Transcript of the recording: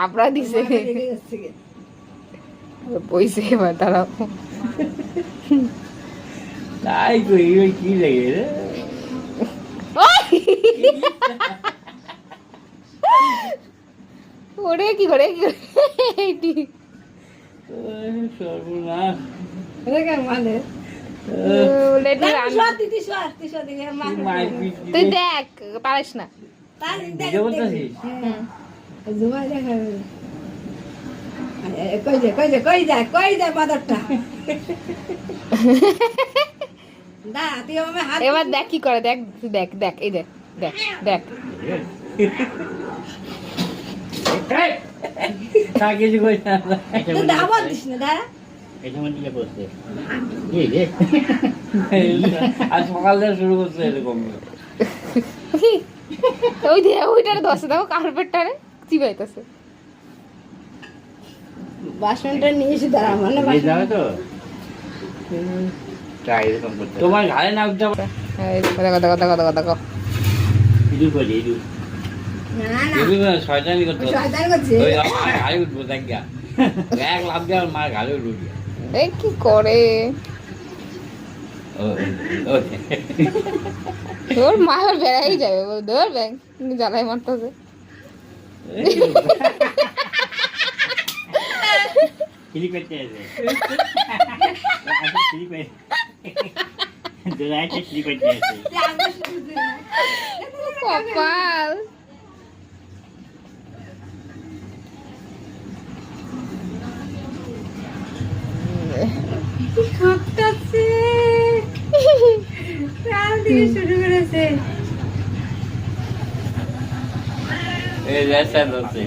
থাপড়া দিছে পয়সা এবার দাঁড়াও তাই কই কি লাগে রে ওরে কি করে সর্বনাশ মানে তুই দেখ পারিস না এবার দেখ কি করে দেখ দেখ দেখ এই দেখ দেখ দেখ কিছু কই না আর সকাল থেকে শুরু করছে এরকম ওই দিয়ে ওইটারে দশে দেখো কার্পেটটারে চিবাইতেছে বাসনটা নিয়ে এসে দাঁড়া মানে যাবে তো তোমার ঘাড়ে না উঠতে দেখো দেখো দেখো দেখো দেখো ইদু করে ইদু শয়তানি করতে ঘাড়ে উঠবো দেখ গা এক লাভ দিয়ে আমার মার ঘাড়ে উঠবো এই কি করে তোর মা বেড়াই যাবে ধর ব্যাং জ্বালাই মারতেছে চিলি করতে আছে চিলি করতে আছে কপাল শুরু করেছে এই রেসা দোষে